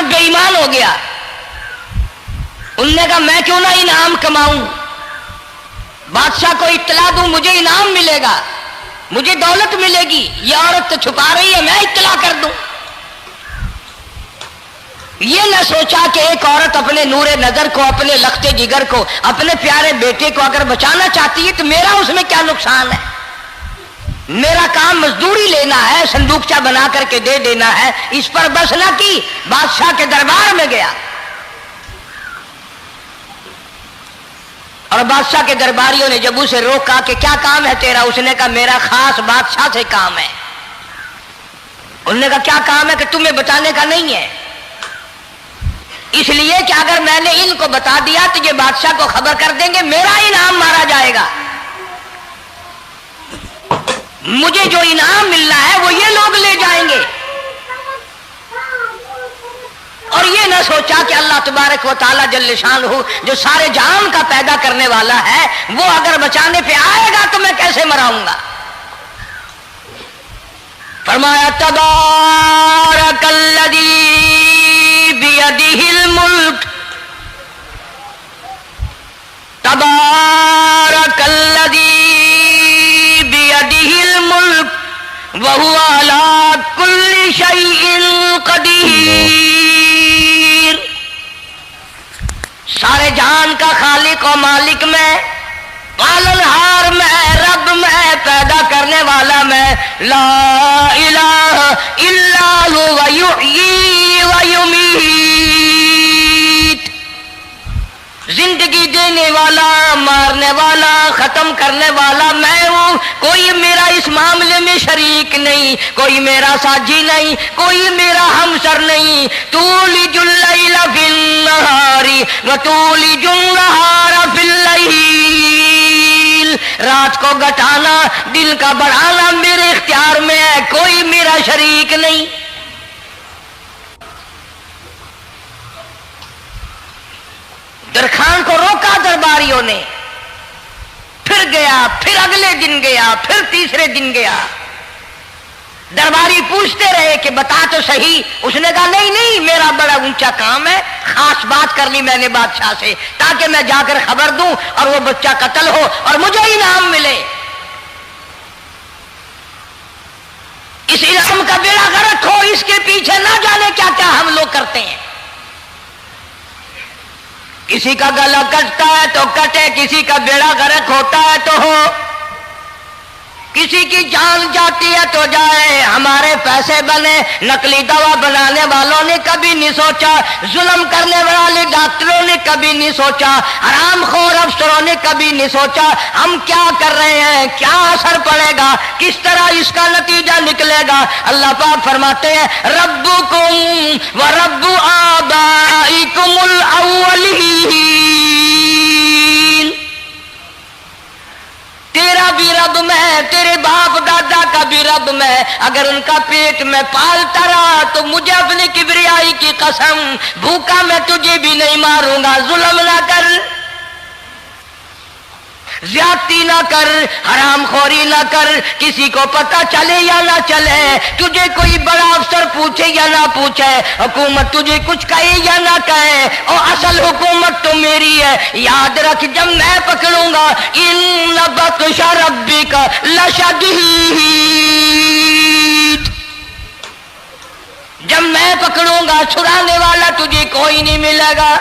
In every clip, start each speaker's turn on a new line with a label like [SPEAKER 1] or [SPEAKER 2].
[SPEAKER 1] دربار بے ایمان ہو گیا. انہوں نے کہا میں کیوں نہ انعام کماؤں, بادشاہ کو اطلاع دوں, مجھے انعام ملے گا, مجھے دولت ملے گی. یہ عورت تو چھپا رہی ہے, میں اطلاع کر دوں. یہ نہ سوچا کہ ایک عورت اپنے نور نظر کو, اپنے لخت جگر کو, اپنے پیارے بیٹے کو اگر بچانا چاہتی ہے تو میرا اس میں کیا نقصان ہے. میرا کام مزدوری لینا ہے, صندوقچہ بنا کر کے دے دینا ہے. اس پر بس نہ کی, بادشاہ کے دربار میں گیا اور بادشاہ کے درباریوں نے جب اسے روکا کہ کیا کام ہے تیرا, اس نے کہا میرا خاص بادشاہ سے کام ہے. انہوں نے کہا کیا کام ہے کہ تمہیں بتانے کا نہیں ہے, اس لیے کہ اگر میں نے ان کو بتا دیا تو یہ بادشاہ کو خبر کر دیں گے, میرا انعام مارا جائے گا. مجھے جو انعام ملنا ہے وہ یہ لوگ لے جائیں گے. اور یہ نہ سوچا کہ اللہ تبارک و تعالیٰ جل شانہ جو سارے جہان کا پیدا کرنے والا ہے, وہ اگر بچانے پہ آئے گا تو میں کیسے مراؤں گا. فرمایا تبارک الذی بیدہ الملک, تبارک الذی بیدہ الملک وہو علی کل شیء قدیر. سارے جہان کا خالق و مالک میں, پالنہار میں, رب میں, پیدا کرنے والا میں, لا الہ الا هو یحیی و یمیت. زندگی دینے والا, مارنے والا, ختم کرنے والا میں ہوں. کوئی میرا اس معاملے میں شریک نہیں, کوئی میرا ساجی نہیں, کوئی میرا ہمسر نہیں. تولج اللیل فی النہار وتولج النہار فی اللیل. رات کو گھٹانا, دن کا بڑھانا میرے اختیار میں ہے, کوئی میرا شریک نہیں. درخان کو روکا درباریوں نے, پھر گیا, پھر اگلے دن گیا, پھر تیسرے دن گیا. درباری پوچھتے رہے کہ بتا تو صحیح. اس نے کہا نہیں نہیں, میرا بڑا اونچا کام ہے, خاص بات کر لی میں نے بادشاہ سے تاکہ میں جا کر خبر دوں اور وہ بچہ قتل ہو اور مجھے انعام ملے. اس انعام کا بیڑا غرق ہو, اس کے پیچھے نہ جانے کیا کیا ہم لوگ کرتے ہیں. کسی کا گلا کٹتا ہے تو کٹے, کسی کا بیڑا غرق ہوتا ہے تو ہو, کسی کی جان جاتی ہے تو جائے, ہمارے پیسے بنے. نقلی دوا بنانے والوں نے کبھی نہیں سوچا, ظلم کرنے والے ڈاکٹروں نے کبھی نہیں سوچا, حرام خور افسروں نے کبھی نہیں سوچا ہم کیا کر رہے ہیں, کیا اثر پڑے گا, کس طرح اس کا نتیجہ نکلے گا. اللہ پاک فرماتے ہیں ربکم و رب آبائکم الاولین. تیرا بھی رب میں, تیرے باپ دادا کا بھی رب میں, اگر ان کا پیٹ میں پالتا رہا تو مجھے اپنی کبریائی کی قسم, بھوکا میں تجھے بھی نہیں ماروں گا. ظلم نہ کر, زیادتی نہ کر, حرام خوری نہ کر, کسی کو پتہ چلے یا نہ چلے, تجھے کوئی بڑا افسر پوچھے یا نہ پوچھے, حکومت تجھے کچھ کہے یا نہ کہے, اور اصل حکومت تو میری ہے. یاد رکھ جب میں پکڑوں گا, ان بطش ربک لشدید, جب میں پکڑوں گا چھڑانے والا تجھے کوئی نہیں ملے گا.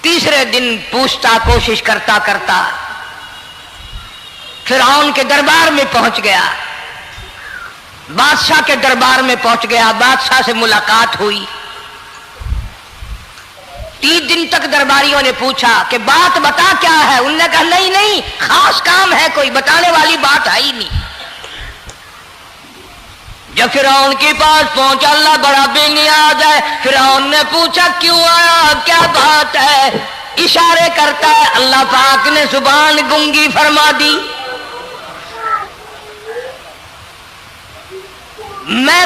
[SPEAKER 1] تیسرے دن پوچھتا, کوشش کرتا کرتا فرعون کے دربار میں پہنچ گیا, بادشاہ کے دربار میں پہنچ گیا, بادشاہ سے ملاقات ہوئی. 3 دن تک درباریوں نے پوچھا کہ بات بتا کیا ہے. انہوں نے کہا نہیں نہیں, خاص کام ہے, کوئی بتانے والی بات ہے ہی نہیں. جب فرعون کے پاس پہنچا, اللہ بڑا بے نیاز ہے, فرعون نے پوچھا کیوں آیا, کیا بات ہے. اشارے کرتا ہے, اللہ پاک نے زبان گنگی فرما دی. میں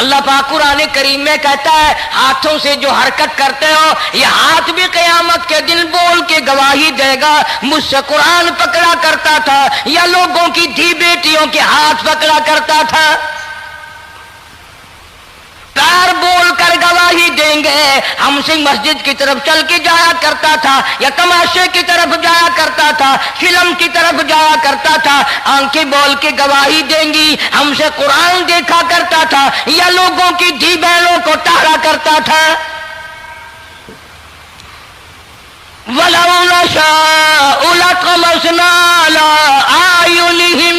[SPEAKER 1] اللہ پاک قرآن کریم میں کہتا ہے ہاتھوں سے جو حرکت کرتے ہو یہ ہاتھ بھی قیامت کے دن بول کے گواہی دے گا مجھ سے قرآن پکڑا کرتا تھا یا لوگوں کی دھی بیٹیوں کے ہاتھ پکڑا کرتا تھا. پیر بول کر گواہی دیں گے ہم سے مسجد کی طرف چل کے جایا کرتا تھا یا تماشے کی طرف جایا کرتا تھا فلم کی طرف جایا کرتا تھا. آنکھیں بول کے گواہی دیں گی ہم سے قرآن دیکھا کرتا تھا یا لوگوں کی دھی بہنوں کو ٹہرا کرتا تھا. وَلَوْ نَشَاءُ لَطَمَسْنَا عَلَىٰ أَعْيُنِهِمْ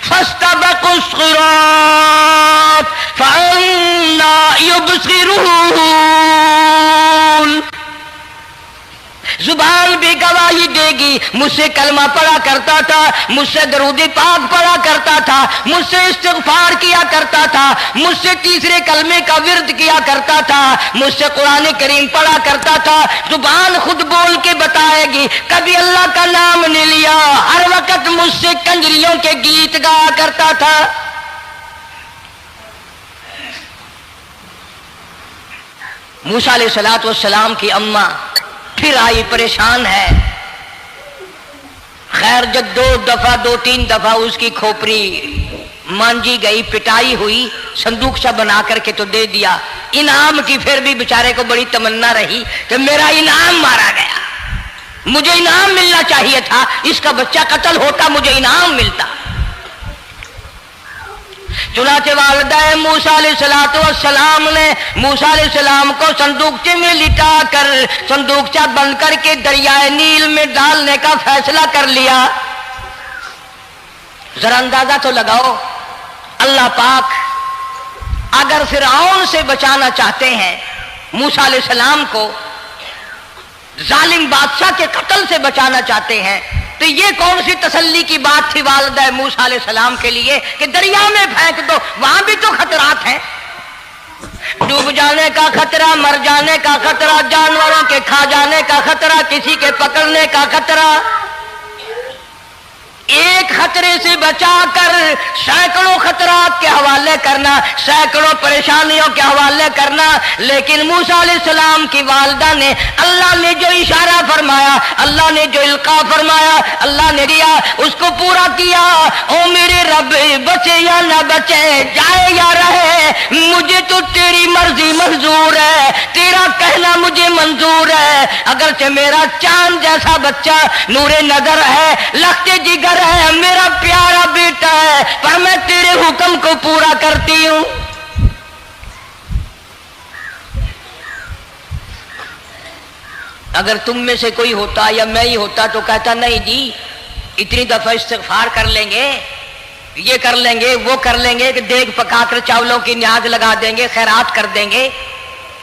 [SPEAKER 1] فَاسْتَبَقُوا الصِّرَاطَ فَأَنَّىٰ يُبْصِرُونَ. زبان بھی گواہی دے گی مجھ سے کلمہ پڑھا کرتا تھا مجھ سے درود پاک پڑھا کرتا تھا مجھ سے استغفار کیا کرتا تھا مجھ سے تیسرے کلمے کا ورد کیا کرتا تھا مجھ سے قرآن کریم پڑھا کرتا تھا. زبان خود بول کے بتائے گی کبھی اللہ کا نام نہیں لیا ہر وقت مجھ سے کنجریوں کے گیت گایا کرتا تھا. موسیٰ علیہ السلام کی اماں پھر آئی پریشان ہے. خیر جب دو تین دفعہ اس کی کھوپڑی مانجی گئی پٹائی ہوئی صندوق سا بنا کر کے تو دے دیا. انعام کی پھر بھی بیچارے کو بڑی تمنا رہی کہ میرا انعام مارا گیا مجھے انعام ملنا چاہیے تھا اس کا بچہ قتل ہوتا مجھے انعام ملتا. چنانچہ والدہ موسیٰ علیہ السلام نے موسیٰ علیہ السلام کو صندوقچے میں لٹا کر صندوقچہ بند کر کے دریائے نیل میں ڈالنے کا فیصلہ کر لیا. ذرا اندازہ تو لگاؤ اللہ پاک اگر فرعون سے بچانا چاہتے ہیں موسیٰ علیہ السلام کو ظالم بادشاہ کے قتل سے بچانا چاہتے ہیں تو یہ کون سی تسلی کی بات تھی والدہ موسیٰ علیہ السلام کے لیے کہ دریا میں پھینک دو وہاں بھی تو خطرات ہیں. ڈوب جانے کا خطرہ مر جانے کا خطرہ جانوروں کے کھا جانے کا خطرہ کسی کے پکڑنے کا خطرہ. ایک خطرے سے بچا کر سینکڑوں خطرات کے حوالے کرنا سینکڑوں پریشانیوں کے حوالے کرنا. لیکن موسیٰ علیہ السلام کی والدہ نے اللہ نے جو اشارہ فرمایا اللہ نے جو القاء فرمایا اللہ نے دیا اس کو پورا کیا. او میرے رب بچے یا نہ بچے جائے یا رہے مجھے تو تیری مرضی منظور ہے تیرا کہنا مجھے منظور ہے. اگرچہ میرا چاند جیسا بچہ نور نظر ہے لخت جگر ہے میرا پیارا بیٹا ہے پر میں تیرے حکم کو پورا کرتی ہوں. اگر تم میں سے کوئی ہوتا یا میں ہی ہوتا تو کہتا نہیں جی اتنی دفعہ استغفار کر لیں گے یہ کر لیں گے وہ کر لیں گے کہ دیگ پکا کر چاولوں کی نیاز لگا دیں گے خیرات کر دیں گے.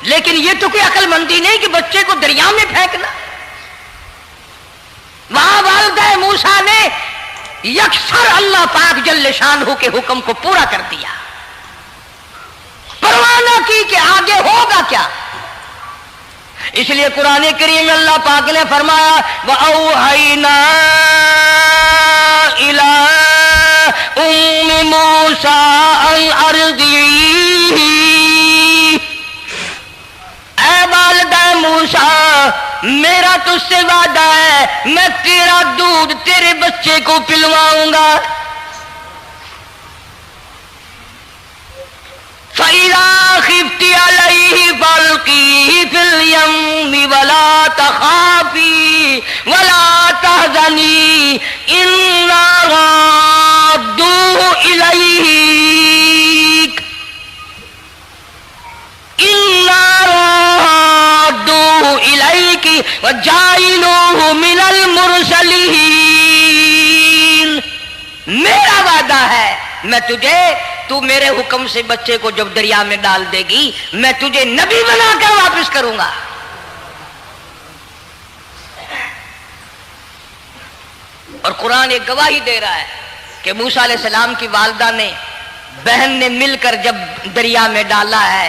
[SPEAKER 1] لیکن یہ تو کوئی عقل مندی نہیں کہ بچے کو دریا میں پھینکنا. وہاں والدہ موسیٰ نے یکسر اللہ پاک جل شانہ کے حکم کو پورا کر دیا پرواہ نہ کی کہ آگے ہوگا کیا. اس لیے قرآن کریم میں اللہ پاک نے فرمایا وَأَوْحَيْنَا إِلَىٰ أُمِّ مُوسَىٰ أَنْ أَرْضِعِيهِ. اے والدہ موسیٰ میرا تجھ سے وعدہ ہے میں تیرا دودھ تیرے بچے کو پلواؤں گا. فَإِذَا خِفْتِ عَلَيْهِ فَأَلْقِيهِ فِي الْيَمِّ وَلَا تَخَافِي وَلَا تَحْزَنِي إِنَّا رَادُّوهُ إِلَيْكَ وَجَاعِلُوهُ مِنَ الْمُرْسَلِينَ. میرا وعدہ ہے میں تجھے تو میرے حکم سے بچے کو جب دریا میں ڈال دے گی میں تجھے نبی بنا کر واپس کروں گا. اور قرآن ایک گواہی دے رہا ہے کہ موسیٰ علیہ السلام کی والدہ نے بہن نے مل کر جب دریا میں ڈالا ہے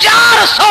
[SPEAKER 1] 400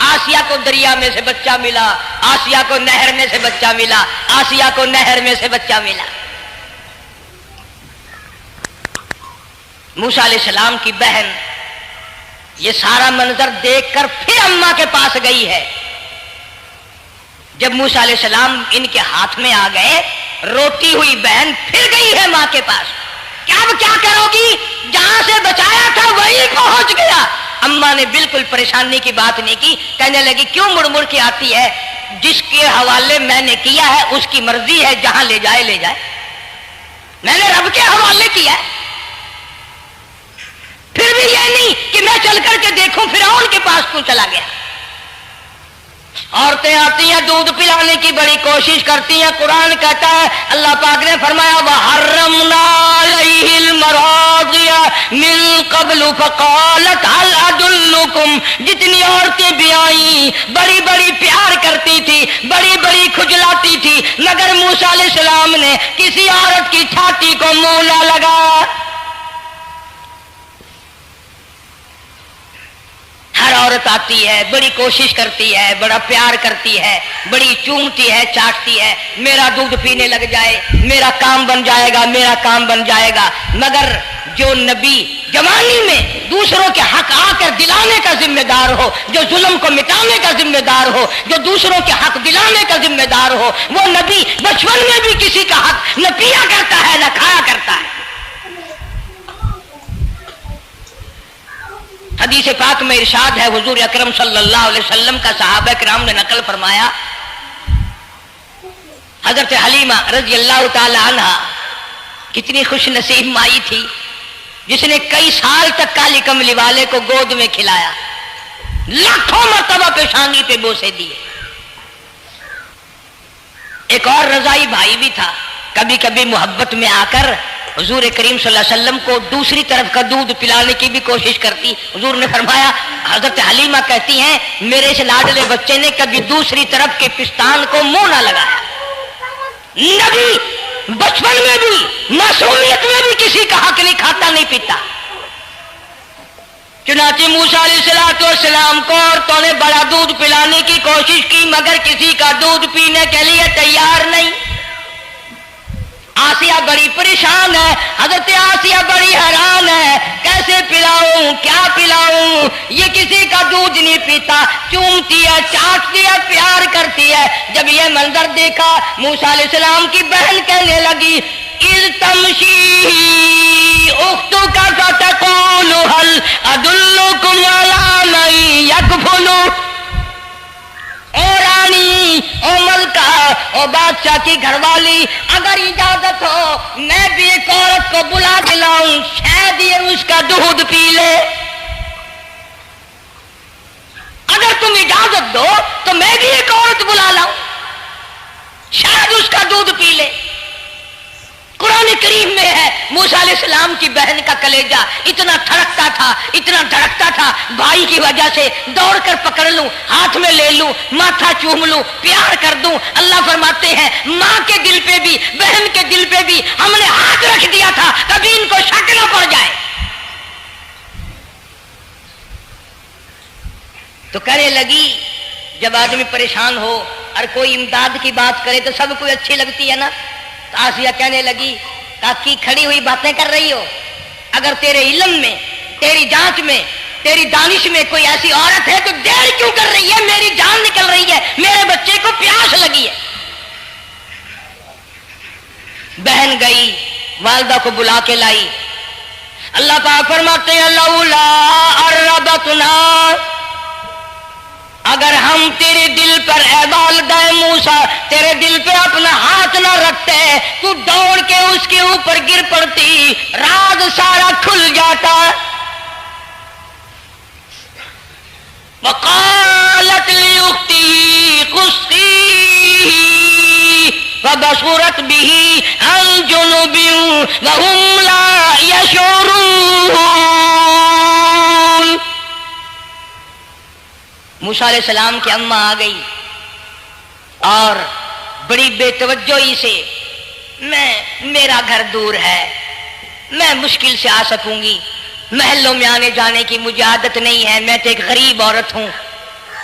[SPEAKER 1] آسیہ کو دریا میں سے بچہ ملا, آسیہ کو نہر میں سے بچہ ملا, آسیہ کو نہر میں سے بچہ ملا. موسیٰ علیہ السلام کی بہن یہ سارا منظر دیکھ کر پھر اماں کے پاس گئی ہے. جب موسیٰ علیہ السلام ان کے ہاتھ میں آ گئے, روتی ہوئی بہن پھر گئی ہے ماں کے پاس. کیا کرو گی؟ جہاں سے بچایا تھا وہیں پہنچ گیا. اماں نے بالکل پریشانی کی بات نہیں کی, کہنے لگی کیوں مڑ مڑ کے آتی ہے؟ جس کے حوالے میں نے کیا ہے اس کی مرضی ہے, جہاں لے جائے لے جائے. میں نے رب کے حوالے کیا ہے. پھر بھی یہ نہیں کہ میں چل کر کے دیکھوں فرعون کے پاس کیوں چلا گیا. عورتیں آتی ہیں دودھ پلانے کی بڑی کوشش کرتی ہیں. قرآن کہتا ہے, اللہ پاک نے فرمایا وَحَرَّمْنَا عَلَيْهِ الْمَرَاضِعَ مِن قَبْلُ فَقَالَتْ هَلْ أَدُلُّكُمْ. جتنی عورتیں بھی آئیں بڑی بڑی پیار کرتی تھی, بڑی بڑی کھجلاتی تھی, مگر موسیٰ علیہ السلام نے کسی عورت کی چھاتی کو منہ نہ لگا. ہر عورت آتی ہے, بڑی کوشش کرتی ہے, بڑا پیار کرتی ہے, بڑی چومتی ہے, چاٹتی ہے, میرا دودھ پینے لگ جائے, میرا کام بن جائے گا, میرا کام بن جائے گا. مگر جو نبی جوانی میں دوسروں کے حق آ کر دلانے کا ذمہ دار ہو, جو ظلم کو مٹانے کا ذمہ دار ہو, جو دوسروں کے حق دلانے کا ذمہ دار ہو, وہ نبی بچپن میں بھی کسی کا حق نہ پیا کرتا ہے نہ کھایا کرتا ہے. حدیث پاک میں ارشاد ہے, حضور اکرم صلی اللہ علیہ وسلم کا صحابہ کرام نے نقل فرمایا, حضرت حلیمہ رضی اللہ تعالی عنہ کتنی خوش نصیب مائی تھی جس نے کئی سال تک کالی کملی والے کو گود میں کھلایا, لاکھوں مرتبہ پیشانی پہ بوسے دیے. ایک اور رضائی بھائی بھی تھا, کبھی کبھی محبت میں آ کر حضور کریم صلی اللہ علیہ وسلم کو دوسری طرف کا دودھ پلانے کی بھی کوشش کرتی. حضور نے فرمایا, حضرت حلیمہ کہتی ہیں میرے اس لاڈلے بچے نے کبھی دوسری طرف کے پستان کو منہ نہ لگایا. نبی بچپن میں بھی معصومیت میں بھی کسی کا حق نہیں کھاتا نہیں پیتا. چنانچہ موسیٰ علیہ السلام کو عورتوں نے بڑا دودھ پلانے کی کوشش کی مگر کسی کا دودھ پینے کے لیے تیار نہیں. آسیہ بڑی پریشان ہے, حضرت آسیہ بڑی حیران ہے, کیسے پلاؤں, کیا پلاؤں, یہ کسی کا دودھ نہیں پیتا, چومتی ہے, چاٹتی ہے, پیار کرتی ہے. جب یہ منظر دیکھا موسیٰ علیہ السلام کی بہن کہنے لگی اِذْ تَمْشِي أُخْتُكَ فَتَقُولُ هَلْ أَدُلُّكُمْ عَلَىٰ مَن يَكْفُلُهُ. او رانی, او ملکہ, او بادشاہ کی گھر والی, اگر اجازت ہو میں بھی ایک عورت کو بلا کے لاؤں, شاید یہ اس کا دودھ پی لے. اگر تم اجازت دو تو میں بھی ایک عورت بلا لاؤں, شاید اس کا دودھ پی لے. قرآن کریم میں ہے موسیٰ علیہ السلام کی بہن کا کلیجہ اتنا تھڑکتا تھا, اتنا دھڑکتا تھا, بھائی کی وجہ سے دوڑ کر پکڑ لوں, ہاتھ میں لے لوں, ماتھا چوم لوں, پیار کر دوں. اللہ فرماتے ہیں ماں کے دل پہ بھی بہن کے دل پہ بھی ہم نے ہاتھ رکھ دیا تھا کبھی ان کو شک نہ پڑ جائے. تو کہنے لگی, جب آدمی پریشان ہو اور کوئی امداد کی بات کرے تو سب کو اچھی لگتی ہے نا. آسیہ کہنے لگی کاکی کھڑی ہوئی باتیں کر رہی ہو, اگر تیرے علم میں, تیری جانچ میں, تیری دانش میں کوئی ایسی عورت ہے تو دیر کیوں کر رہی ہے؟ میری جان نکل رہی ہے, میرے بچے کو پیاس لگی ہے. بہن گئی, والدہ کو بلا کے لائی. اللہ پاک فرماتے ہیں لولا اربتنا, اگر ہم تیرے دل پر اے والدہ موسیٰ تیرے دل پہ اپنا ہاتھ نہ رکھتے تو دوڑ کے اس کے اوپر گر پڑتی, راز سارا کھل جاتا. وقالت لاختي قصيه فبصرت به عن جنب وهم لا يشعرون. موسیٰ علیہ السلام کی اماں آ گئی اور بڑی بے توجہی سے, میرا گھر دور ہے, میں مشکل سے آ سکوں گی, محلوں میں آنے جانے کی مجھے عادت نہیں ہے, میں تو ایک غریب عورت ہوں,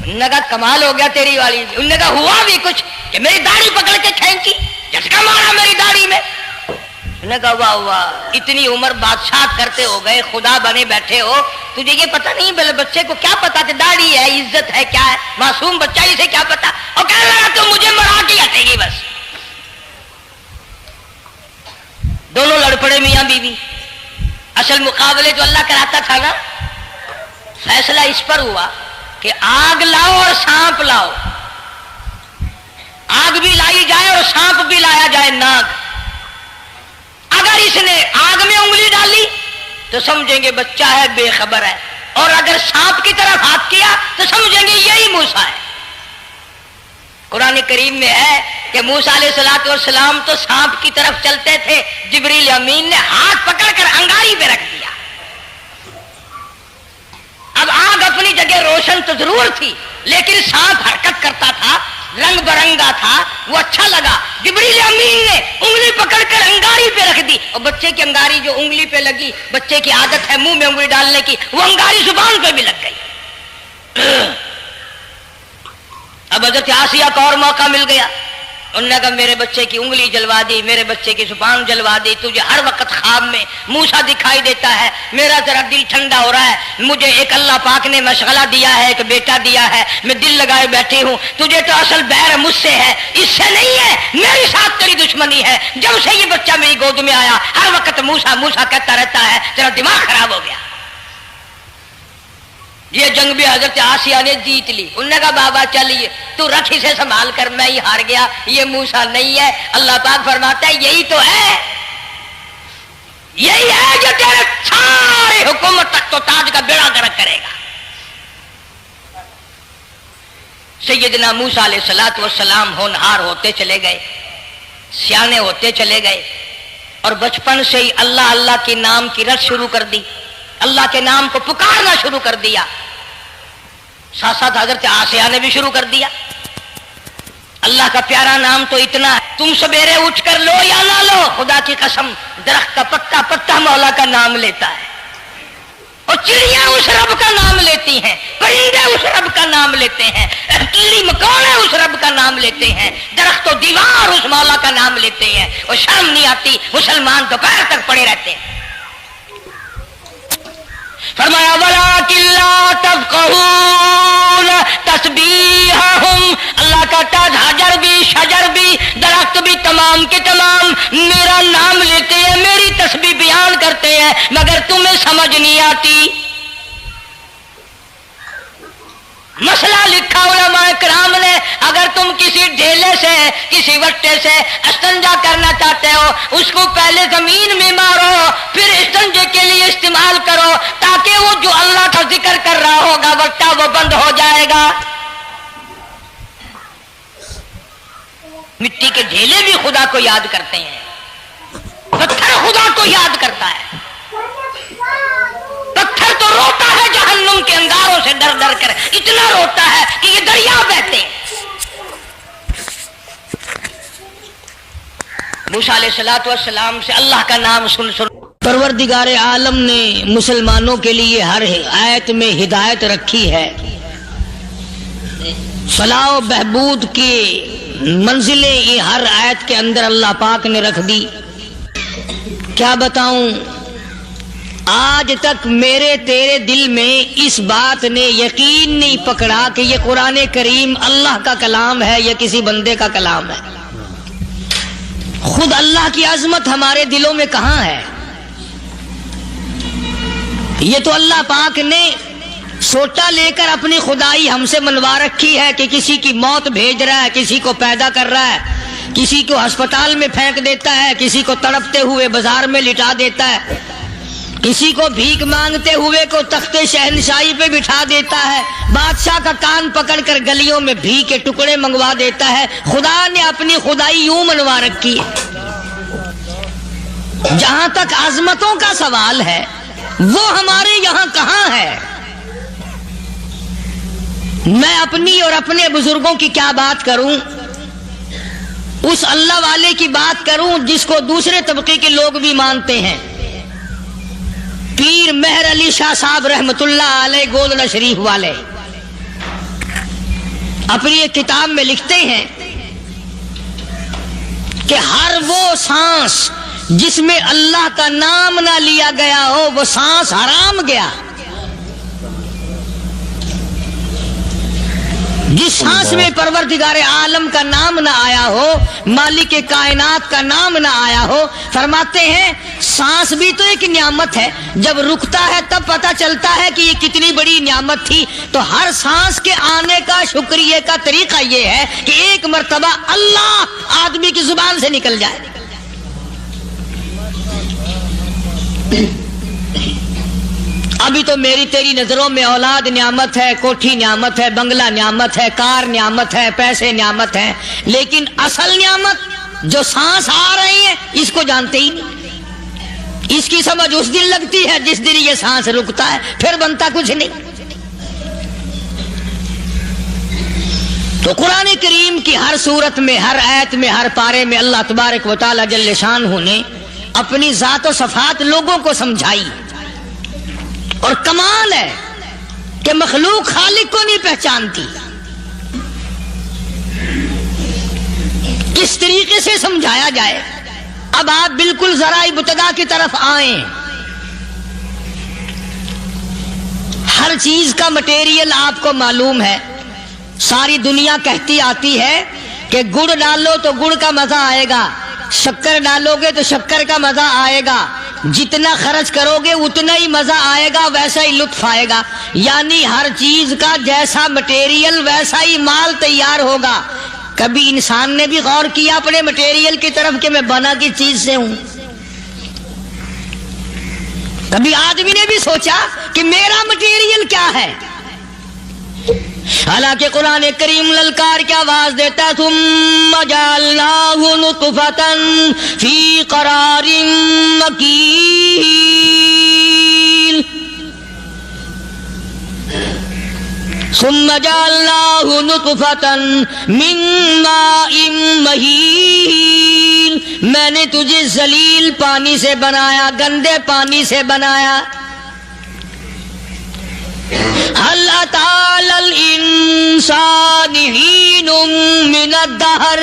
[SPEAKER 1] انہوں نے کہا کمال ہو گیا تیری والی. انہوں نے کہا ہوا بھی کچھ کہ میری داڑھی پکڑ کے کھینچی, جھٹکا مارا میری داڑھی میں. انہوں نے کہا واہ واہ, اتنی عمر بادشاہ کرتے ہو گئے, خدا بنے بیٹھے ہو, تجھے یہ پتہ نہیں بلے بچے کو کیا پتا کہ داڑھی ہے, عزت ہے, کیا ہے, معصوم بچہ اسے کیا پتا. اور کہنے لگا تو مجھے مرا کے ہٹے گی بس. دونوں لڑ پڑے میاں بیوی. اصل مقابلے جو اللہ کراتا تھا نا, فیصلہ اس پر ہوا کہ آگ لاؤ اور سانپ لاؤ. آگ بھی لائی جائے اور سانپ بھی لایا جائے, ناگ. اگر اس نے آگ میں انگلی ڈالی تو سمجھیں گے بچہ ہے, بے خبر ہے, اور اگر سانپ کی طرف ہاتھ کیا تو سمجھیں گے یہی موسیٰ ہے. قرآن کریم میں ہے کہ موسیٰ علیہ السلام تو سانپ کی طرف چلتے تھے, جبریل امین نے ہاتھ پکڑ کر انگاری پہ رکھ دیا. اب آگ اپنی جگہ روشن تو ضرور تھی, لیکن سانپ حرکت کرتا تھا, رنگ برنگا تھا, وہ اچھا لگا. جبریل امین نے انگلی پکڑ کر انگاری پہ رکھ دی, اور بچے کی انگاری جو انگلی پہ لگی, بچے کی عادت ہے منہ میں انگلی ڈالنے کی, وہ انگاری زبان پہ بھی لگ گئی. اب حضرت آسیہ کو اور موقع مل گیا. انہوں نے کہا میرے بچے کی انگلی جلوا دی, میرے بچے کی زبان جلوا دی, تجھے ہر وقت خواب میں موسیٰ دکھائی دیتا ہے, میرا ذرا دل ٹھنڈا ہو رہا ہے, مجھے ایک اللہ پاک نے مشغلہ دیا ہے, ایک بیٹا دیا ہے, میں دل لگائے بیٹھی ہوں, تجھے تو اصل بیر مجھ سے ہے, اس سے نہیں ہے, میرے ساتھ تیری دشمنی ہے. جب سے یہ بچہ میری گود میں آیا ہر وقت موسیٰ موسیٰ کہتا رہتا ہے, تیرا دماغ خراب ہو گیا. یہ جنگ بھی حضرت آسیہ نے جیت لی. انہوں نے کہا بابا چلیے تو رکھ اسے سنبھال کر, میں ہی ہار گیا, یہ موسیٰ نہیں ہے. اللہ پاک فرماتا ہے یہی تو ہے, یہی ہے جو تیرے سارے حکومت تک تو تاج کا بیڑا گرک کرے گا. سیدنا موسیٰ علیہ السلام ہونہار ہوتے چلے گئے, سیانے ہوتے چلے گئے, اور بچپن سے ہی اللہ اللہ کے نام کی رٹ شروع کر دی, اللہ کے نام کو پکارنا شروع کر دیا. ساتھ ساتھ حضرت آسیہ نے بھی شروع کر دیا. اللہ کا پیارا نام تو اتنا ہے, تم سویرے اٹھ کر لو یا نہ لو, خدا کی قسم درخت کا پتا پتا مولا کا نام لیتا ہے, اور چڑیاں اس رب کا نام لیتی ہیں, پرندے اس رب کا نام لیتے ہیں, کیڑی مکوڑے اس رب کا نام لیتے ہیں, درخت و دیوار اس مولا کا نام لیتے ہیں. اور شرم نہیں آتی, مسلمان دوپہر تک پڑے رہتے ہیں. فرمایا وَلَٰكِن لَّا تَفْقَهُونَ تَسْبِيحَهُمْ, اللہ کہتا ہے حجر بھی شجر بھی درخت بھی تمام کے تمام میرا نام لیتے ہیں, میری تسبیح بیان کرتے ہیں, مگر تمہیں سمجھ نہیں آتی. مسئلہ لکھا علماء کرام نے, اگر تم کسی ڈھیلے سے کسی وٹے سے استنجا کرنا چاہتے ہو, اس کو پہلے زمین میں مارو, پھر استنجے کے لیے استعمال کرو, تاکہ وہ جو اللہ کا ذکر کر رہا ہوگا وٹا وہ بند ہو جائے گا. مٹی کے ڈھیلے بھی خدا کو یاد کرتے ہیں, پتھر خدا کو یاد کرتا ہے. پتھر تو روتا ہے جہنم کے انگاروں سے ڈر ڈر کر, اتنا روتا ہے کہ یہ دریا بہتے ہیں. موسیٰ علیہ السلام سے اللہ کا نام سن سن پروردگار عالم نے مسلمانوں کے لیے ہر آیت میں ہدایت رکھی ہے. فلاح و بہبود کی منزلیں یہ ہر آیت کے اندر اللہ پاک نے رکھ دی. کیا بتاؤں, آج تک میرے تیرے دل میں اس بات نے یقین نہیں پکڑا کہ یہ قرآن کریم اللہ کا کلام ہے یا کسی بندے کا کلام ہے. خود اللہ کی عظمت ہمارے دلوں میں کہاں ہے؟ یہ تو اللہ پاک نے سوٹا لے کر اپنی خدائی ہم سے منوا رکھی ہے کہ کسی کی موت بھیج رہا ہے, کسی کو پیدا کر رہا ہے, کسی کو ہسپتال میں پھینک دیتا ہے, کسی کو تڑپتے ہوئے بازار میں لٹا دیتا ہے, کسی کو بھیک مانگتے ہوئے کو تخت شہنشاہی پہ بٹھا دیتا ہے, بادشاہ کا کان پکڑ کر گلیوں میں بھیک کے ٹکڑے منگوا دیتا ہے. خدا نے اپنی خدائی یوں منوا رکھی ہے. جہاں تک عظمتوں کا سوال ہے وہ ہمارے یہاں کہاں ہے؟ میں اپنی اور اپنے بزرگوں کی کیا بات کروں, اس اللہ والے کی بات کروں جس کو دوسرے طبقے کے لوگ بھی مانتے ہیں. پیر مہر علی شاہ صاحب رحمت اللہ علیہ گودڑا شریف والے, اپنی ایک کتاب میں لکھتے ہیں کہ ہر وہ سانس جس میں اللہ کا نام نہ لیا گیا ہو وہ سانس حرام گیا. جس سانس میں پروردگار عالم کا نام نہ آیا ہو، مالک کائنات کا نام نہ آیا ہو، فرماتے ہیں سانس بھی تو ایک نعمت ہے، جب رکتا ہے تب پتہ چلتا ہے کہ یہ کتنی بڑی نعمت تھی. تو ہر سانس کے آنے کا شکریہ کا طریقہ یہ ہے کہ ایک مرتبہ اللہ آدمی کی زبان سے نکل جائے. ابھی تو میری تیری نظروں میں اولاد نعمت ہے، کوٹھی نعمت ہے، بنگلہ نعمت ہے، کار نعمت ہے، پیسے نعمت ہے، لیکن اصل نعمت جو سانس آ رہی ہے اس کو جانتے ہی نہیں. اس کی سمجھ اس دن لگتی ہے جس دن یہ سانس رکتا ہے، پھر بنتا کچھ نہیں. تو قرآن کریم کی ہر صورت میں، ہر آیت میں، ہر پارے میں اللہ تبارک و تعالی جل شانہ نے اپنی ذات و صفات لوگوں کو سمجھائی. اور کمال ہے کہ مخلوق خالق کو نہیں پہچانتی. کس طریقے سے سمجھایا جائے؟ اب آپ بالکل ذرا ابتدا کی طرف آئیں. ہر چیز کا مٹیریل آپ کو معلوم ہے. ساری دنیا کہتی آتی ہے کہ گڑ ڈالو تو گڑ کا مزہ آئے گا، شکر ڈالو گے تو شکر کا مزہ آئے گا، جتنا خرچ کرو گے اتنا ہی مزہ آئے گا، ویسا ہی لطف آئے گا. یعنی ہر چیز کا جیسا مٹیریل ویسا ہی مال تیار ہوگا. کبھی انسان نے بھی غور کیا اپنے مٹیریل کی طرف کہ میں بنا کس چیز سے ہوں؟ کبھی آدمی نے بھی سوچا کہ میرا مٹیریل کیا ہے؟ حالانکہ قرآن کریم للکار کی آواز دیتا ثم جعلناہ نطفۃ فی قرار مکین. ثم جعلناہ نطفۃ من ماء مہین. میں نے تجھے ذلیل پانی سے بنایا، گندے پانی سے بنایا. هل أتى على الإنسان حين من الدهر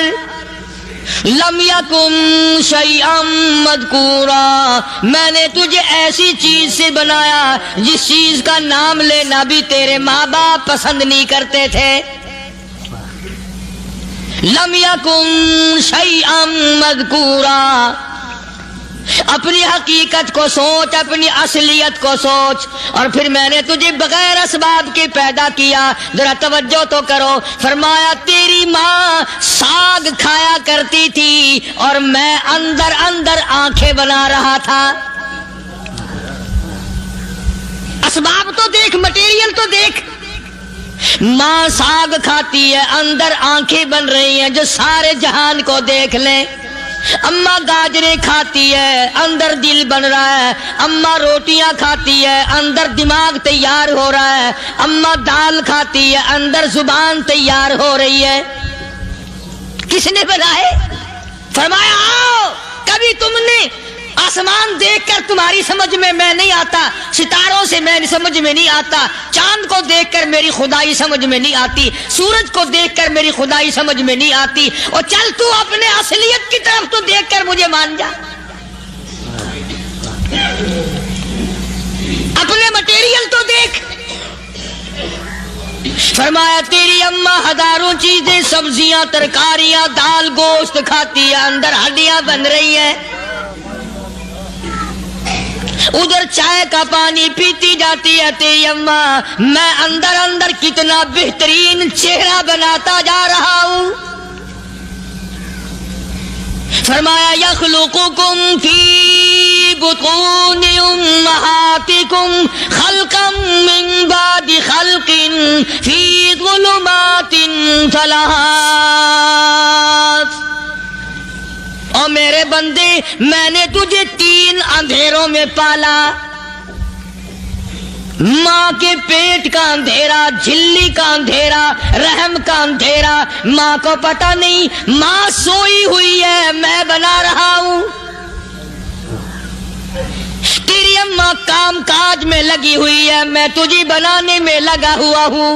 [SPEAKER 1] لم يكن شيئا مذكورا. میں نے تجھے ایسی چیز سے بنایا جس چیز کا نام لینا بھی تیرے ماں باپ پسند نہیں کرتے تھے. لم يكن شيئا مذكورا. اپنی حقیقت کو سوچ، اپنی اصلیت کو سوچ. اور پھر میں نے تجھے بغیر اسباب کے پیدا کیا. ذرا توجہ تو کرو. فرمایا تیری ماں ساگ کھایا کرتی تھی اور میں اندر اندر آنکھیں بنا رہا تھا. اسباب تو دیکھ، مٹیریل تو دیکھ. ماں ساگ کھاتی ہے، اندر آنکھیں بن رہی ہیں جو سارے جہان کو دیکھ لیں. اماں گاجریں کھاتی ہے، اندر دل بن رہا ہے. اماں روٹیاں کھاتی ہے، اندر دماغ تیار ہو رہا ہے. اماں دال کھاتی ہے، اندر زبان تیار ہو رہی ہے. کس نے بنائے؟ فرمایا آؤ. کبھی تم نے آسمان دیکھ کر تمہاری سمجھ میں نہیں آتا، ستاروں سے میں سمجھ میں نہیں آتا، چاند کو دیکھ کر میری خدائی سمجھ میں نہیں آتی، سورج کو دیکھ کر میری خدائی سمجھ میں نہیں آتی. اور چل تو اپنے اصلیت کی طرف تو دیکھ کر مجھے مان جا. اپنے مٹیریل تو دیکھ. فرمایا تیری اماں ہزاروں چیزیں، سبزیاں، ترکاریاں، دال، گوشت کھاتی ہے، اندر ہڈیاں بن رہی ہیں. ادھر چائے کا پانی پیتی جاتی ہے تیری اماں. میں اندر اندر کتنا بہترین چہرہ بناتا جا رہا ہوں. فرمایا یخلقکم فی بطون امہاتکم خلقا من بعد خلق فی ظلمات ثلاث. اور میرے بندے میں نے تجھے 3 اندھیروں میں پالا. ماں کے پیٹ کا اندھیرا، جھلی کا اندھیرا، رحم کا اندھیرا. ماں کو پتہ نہیں ماں سوئی ہوئی ہے، میں بنا رہا ہوں. تیری اماں کام کاج میں لگی ہوئی ہے، میں تجھے بنانے میں لگا ہوا ہوں.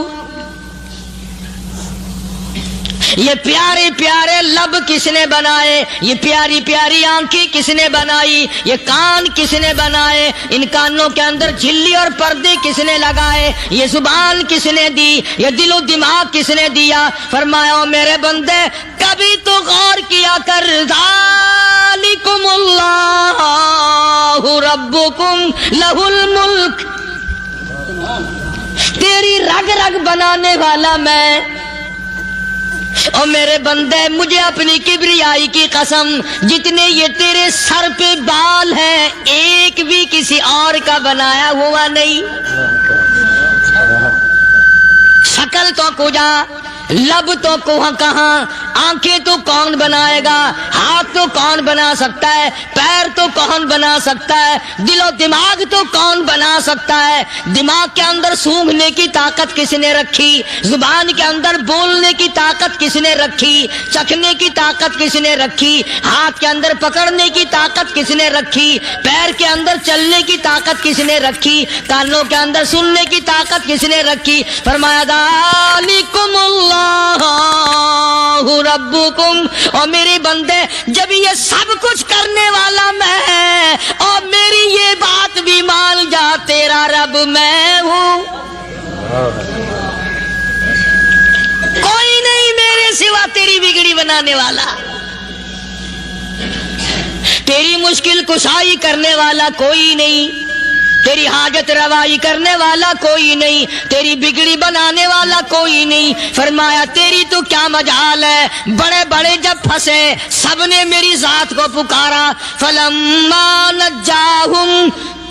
[SPEAKER 1] یہ پیارے پیارے لب کس نے بنائے؟ یہ پیاری پیاری آنکھیں کس نے بنائی؟ یہ کان کس نے بنائے؟ ان کانوں کے اندر جھلی اور پردے کس نے لگائے؟ یہ زبان کس نے دی؟ یہ دل و دماغ کس نے دیا؟ فرمایا او میرے بندے کبھی تو غور کیا کر، ذالکم اللہ ربکم لہ الملک، تیری رگ رگ بنانے والا میں، اور میرے بندے مجھے اپنی کبریائی کی قسم، جتنے یہ تیرے سر پہ بال ہیں ایک بھی کسی اور کا بنایا ہوا نہیں۔ شکل تو کجا، لب تو کہاں، آنکھیں تو کون بنائے گا، ہاتھ تو کون بنا سکتا ہے، پیر تو کون بنا سکتا ہے، دل و دماغ تو کون بنا سکتا ہے؟ دماغ کے اندر سونگھنے کی طاقت کس نے رکھی؟ زبان کے اندر بولنے کی طاقت کس نے رکھی؟ چکھنے کی طاقت کس نے رکھی؟ ہاتھ کے اندر پکڑنے کی طاقت کس نے رکھی؟ پیر کے اندر چلنے کی طاقت کس نے رکھی؟ کانوں کے اندر سننے کی طاقت کس نے رکھی؟ فرمایا ذالکم اللہ ربکم، اور میرے بندے جب یہ سب کچھ کرنے والا میں اور میری یہ بات بھی مان جا تیرا رب میں ہوں، کوئی نہیں میرے سوا تیری بگڑی بنانے والا، تیری مشکل کشائی کرنے والا کوئی نہیں، تیری حاجت روائی کرنے والا کوئی نہیں، تیری بگڑی بنانے والا کوئی نہیں۔ فرمایا تیری تو کیا مجال ہے، بڑے بڑے جب پھنسے سب نے میری ذات کو پکارا، فلما نجاہم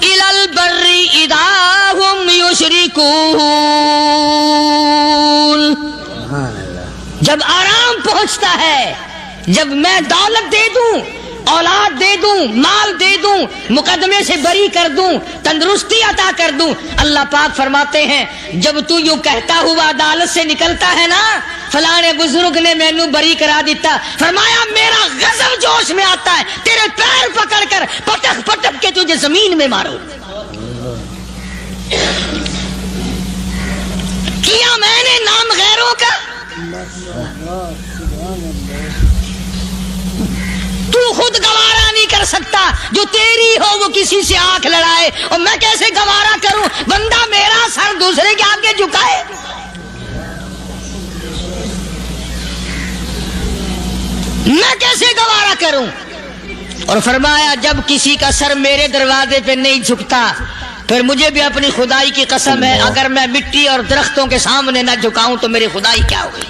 [SPEAKER 1] الی البر اذا ہم یشرکون، جب آرام پہنچتا ہے، جب میں دولت دے دوں، اولاد دے دوں، مال دے دوں، مقدمے سے بری کر دوں، تندرستی عطا کر دوں، اللہ پاک فرماتے ہیں جب تو یوں کہتا ہوا عدالت سے نکلتا ہے نا فلانے بزرگ نے مینو بری کرا دیتا، فرمایا میرا غضب جوش میں آتا ہے، تیرے پیر پکڑ کر پٹک پٹک کے تجھے زمین میں مارو۔ کیا میں نے نام غیروں کا، تو خود گوارا نہیں کر سکتا، جو تیری ہو وہ کسی سے آنکھ لڑائے، اور میں کیسے گوارا کروں بندہ میرا سر دوسرے کے آگے جھکائے؟ میں کیسے گوارا کروں؟ اور فرمایا جب کسی کا سر میرے دروازے پہ نہیں جھکتا پھر مجھے بھی اپنی خدائی کی قسم ہے اگر میں مٹی اور درختوں کے سامنے نہ جھکاؤں تو میری خدائی کیا ہوگی؟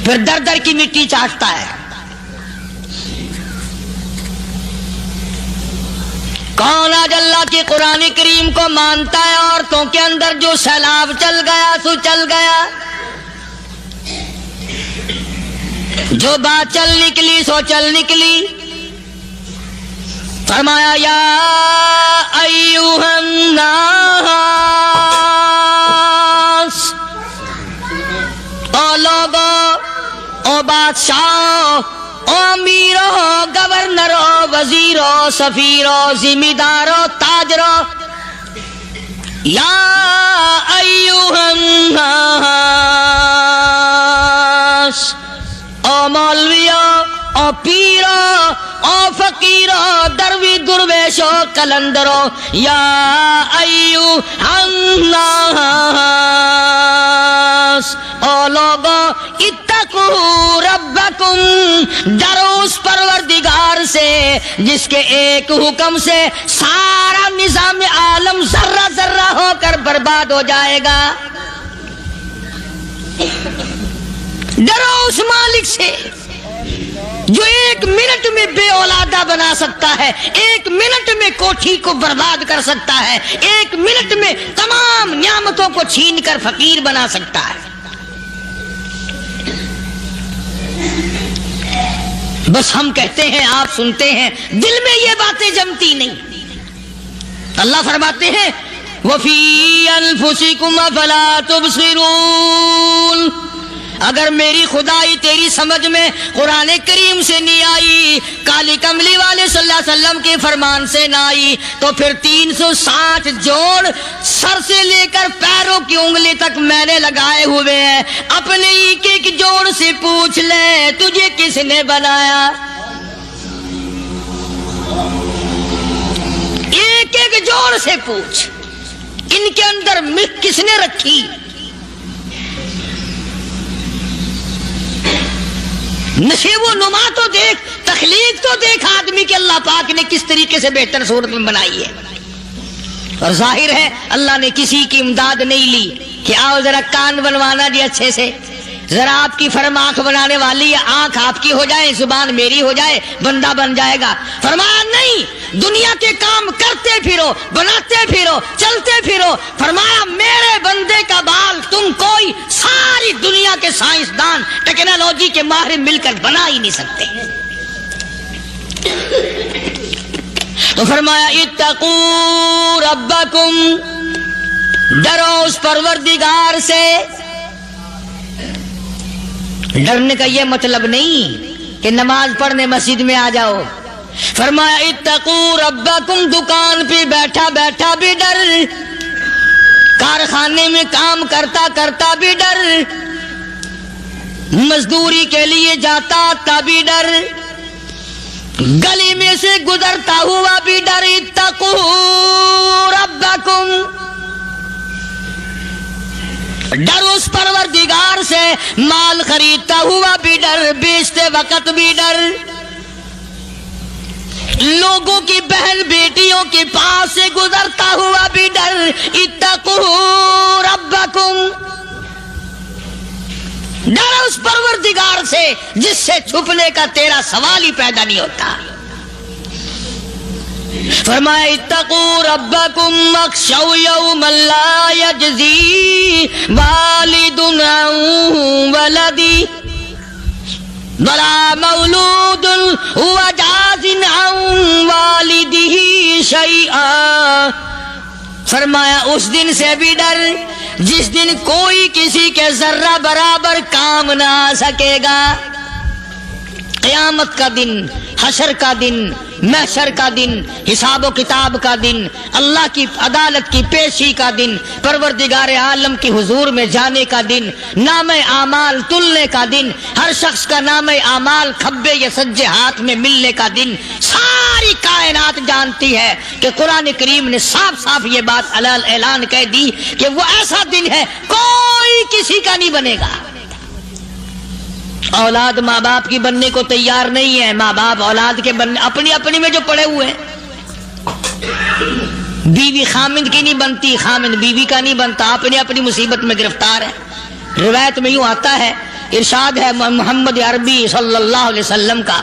[SPEAKER 1] پھر در در کی مٹی چاٹتا ہے۔ کون آج اللہ کی قرآن کریم کو مانتا ہے؟ عورتوں کے اندر جو سیلاب چل گیا سو چل گیا، جو بات چل نکلی سو چل نکلی۔ فرمایا یا ایھا الناس، او لوگو، او بادشاہ، او امیرو، گورنرو، وزیرو، سفیرو، ذمہ دارو، تاجرو، یا ایھا الناس، او مولویو، او پیرو، او فقیرو، دروی درویشو، کلندرو، یا ایھا الناس، او لوگو اتقوا ربکم، ڈرو اس پروردگار سے جس کے ایک حکم سے سارا نظام عالم ذرہ ذرہ ہو کر برباد ہو جائے گا۔ ڈرو اس مالک سے جو ایک منٹ میں بے اولادہ بنا سکتا ہے، ایک منٹ میں کوٹھی کو برباد کر سکتا ہے، ایک منٹ میں تمام نعمتوں کو چھین کر فقیر بنا سکتا ہے۔ بس ہم کہتے ہیں، آپ سنتے ہیں، دل میں یہ باتیں جمتی نہیں۔ اللہ فرماتے ہیں وَفِي أَنفُسِكُمْ أَفَلَا تُبْصِرُونَ، اگر میری خدائی تیری سمجھ میں قرآن کریم سے نہیں آئی، کالی کملی والے صلی اللہ علیہ وسلم کے فرمان سے نہ آئی، تو پھر 360 جوڑ سر سے لے کر پیروں کی انگلی تک میں نے لگائے ہوئے ہیں، اپنے ایک ایک جوڑ سے پوچھ لے تجھے کس نے بنایا؟ ایک ایک جوڑ سے پوچھ، ان کے اندر ملک کس نے رکھی؟ نشیب و نما تو دیکھ، تخلیق تو دیکھ آدمی کے اللہ پاک نے کس طریقے سے بہتر صورت میں بنائی ہے۔ اور ظاہر ہے اللہ نے کسی کی امداد نہیں لی کہ آؤ ذرا کان بنوانا جی اچھے سے، ذرا آپ کی فرم آنکھ بنانے والی ہے، آنکھ آپ کی ہو جائے، زبان میری ہو جائے، بندہ بن جائے گا۔ فرمایا نہیں، دنیا کے کام کرتے پھرو، بناتے پھرو، چلتے پھرو۔ فرمایا میرے بندے کا بال تم کوئی ساری دنیا کے سائنسدان ٹیکنالوجی کے ماہر مل کر بنا ہی نہیں سکتے۔ تو فرمایا اتقوا ربکم، ڈرو اس پروردگار سے۔ ڈرنے کا یہ مطلب نہیں کہ نماز پڑھنے مسجد میں آ جاؤ۔ فرمایا اتقوا ربکم، دکان پہ بیٹھا بیٹھا بھی ڈر، کارخانے میں کام کرتا کرتا بھی ڈر، مزدوری کے لیے جاتا تب بھی ڈر، گلی میں سے گزرتا ہوا بھی ڈر۔ اتقوا ربکم، ڈر اس پروردگار سے، مال خریدتا ہوا بھی ڈر، بیچتے وقت بھی ڈر، لوگوں کی بہن بیٹیوں کے پاس سے گزرتا ہوا بھی ڈر۔ اتقوا ربکم، ڈر اس پروردگار سے جس سے چھپنے کا تیرا سوال ہی پیدا نہیں ہوتا۔ فرمایا اتقوا ربکم واخشوا یوما لا یجزی والد عن ولدی ولا مولود هو جاز عن والدہ شیئا۔ فرمایا اس دن سے بھی ڈر جس دن کوئی کسی کے ذرہ برابر کام نہ آ سکے گا۔ قیامت کا دن، حشر کا دن، محشر کا دن، حساب و کتاب کا دن، اللہ کی عدالت کی پیشی کا دن، پروردگار عالم کی حضور میں جانے کا دن، نام اعمال تلنے کا دن، ہر شخص کا نام اعمال کھبے یا سجے ہاتھ میں ملنے کا دن۔ ساری کائنات جانتی ہے کہ قرآن کریم نے صاف صاف یہ بات اعلان کہہ دی کہ وہ ایسا دن ہے کوئی کسی کا نہیں بنے گا۔ اولاد ماں باپ کی بننے کو تیار نہیں ہے، ماں باپ اولاد کے بننے اپنی اپنی میں جو پڑے ہوئے ہیں۔ بیوی خامند کی نہیں بنتی، خامند بیوی کا نہیں بنتا، اپنی اپنی مصیبت میں گرفتار ہے۔ روایت میں یوں آتا ہے، ارشاد ہے محمد عربی صلی اللہ علیہ وسلم کا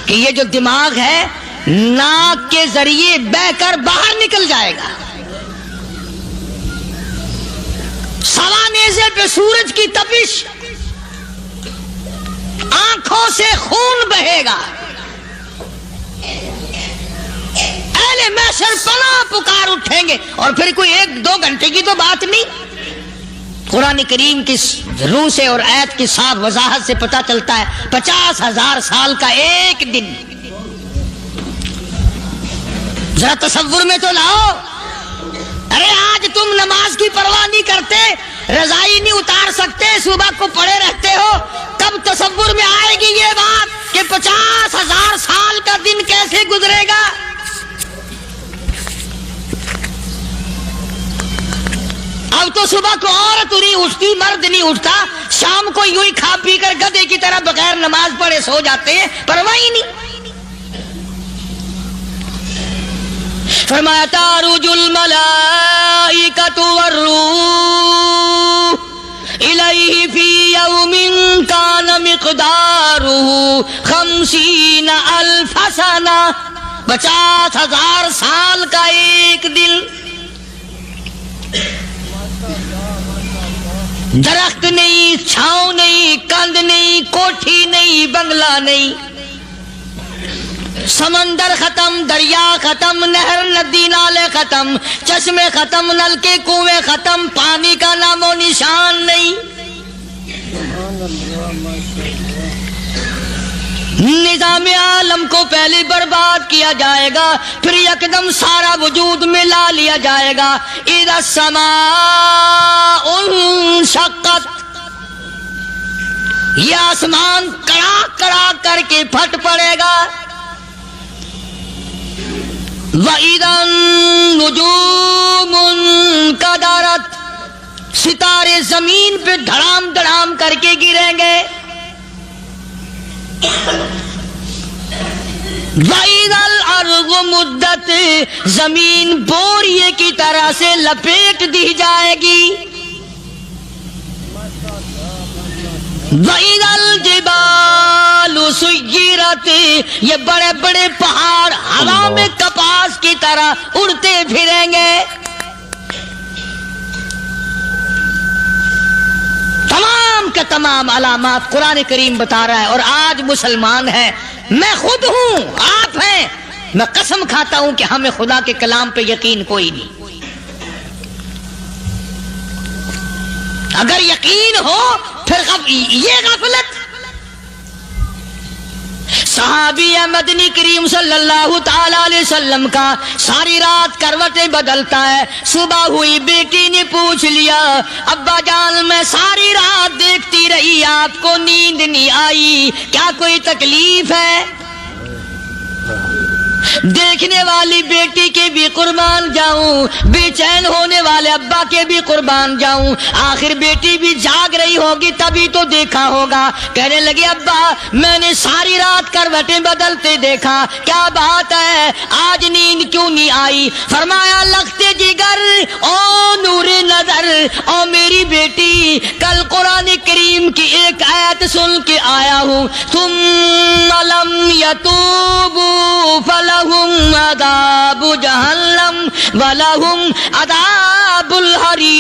[SPEAKER 1] کہ یہ جو دماغ ہے ناک کے ذریعے بہہ کر باہر نکل جائے گا، سوا نیزے پہ سورج کی تپش، آنکھوں سے خون بہے گا، اہل محشر پناہ پکار اٹھیں گے۔ اور پھر کوئی 1-2 گھنٹے کی تو بات نہیں، قرآن کریم کی روح سے اور آیت کی صاف وضاحت سے پتہ چلتا ہے 50,000 سال کا ایک دن۔ ذرا تصور میں تو لاؤ، ارے آج تم نماز کی پرواہ نہیں کرتے، رضائی نہیں اتار سکتے، صبح کو پڑے رہتے ہو، کب تصور میں آئے گی یہ بات کہ 50,000 سال کا دن کیسے گزرے گا؟ اب تو صبح کو عورت نہیں اٹھتی، مرد نہیں اٹھتا، شام کو یوں ہی کھا پی کر گدھے کی طرح بغیر نماز پڑھے سو جاتے ہیں، پرواہ ہی نہیں۔ فرمایا تعرج الملائکۃ والروح الیہ فی یوم کان مقدارہ 50,000 سنہ، 50,000 سال کا ایک دن۔ درخت نہیں، چھاؤں نہیں، کند نہیں، کوٹھی نہیں، بنگلہ نہیں، سمندر ختم، دریا ختم، نہر ندی نالے ختم، چشمے ختم، نل کے کنویں ختم، پانی کا نام و نشان نہیں۔ نظام عالم کو پہلے برباد کیا جائے گا، پھر یکدم سارا وجود میں لا لیا جائے گا۔ اذا السماء انشقت، یہ آسمان کڑاک کڑاک کر کے پھٹ پڑے گا۔ وَإِذَا النُّجُومُ انْكَدَرَتْ، ستارے زمین پہ دھڑام دھڑام کر کے گریں گے۔ وَإِذَا الْأَرْضُ مُدَّتْ، زمین بوریے کی طرح سے لپیٹ دی جائے گی۔ وَإِذَا الْجِبَالُ سُيِّرَتْ، یہ بڑے بڑے پہاڑ ہوا میں کپاس کی طرح اڑتے پھریں گے۔ تمام کا تمام علامات قرآن کریم بتا رہا ہے۔ اور آج مسلمان ہے، میں خود ہوں، آپ ہیں، میں قسم کھاتا ہوں کہ ہمیں خدا کے کلام پہ یقین کوئی نہیں۔ اگر یقین ہو پھر یہ غفلت۔ صحابی مدنی کریم صلی اللہ تعالی علیہ وسلم کا ساری رات کروٹیں بدلتا ہے، صبح ہوئی بیٹی نے پوچھ لیا، ابا جان میں ساری رات دیکھتی رہی آپ کو نیند نہیں آئی، کیا کوئی تکلیف ہے؟ دیکھنے والی بیٹی کے بھی قربان جاؤں، بے چین ہونے والے ابا کے بھی قربان جاؤں، آخر بیٹی بھی جاگ رہی ہوگی تبھی تو دیکھا ہوگا۔ کہنے لگے ابا میں نے ساری رات کروٹیں بدلتے دیکھا، کیا بات ہے آج نیند کیوں نہیں آئی؟ فرمایا لختے جگر او نور نظر، او میری بیٹی کل قرآن کریم کی ایک آیت سن کے آیا ہوں، ثم لم یتوبوا فلہم عذاب جہنم ولہم عذاب الحریق۔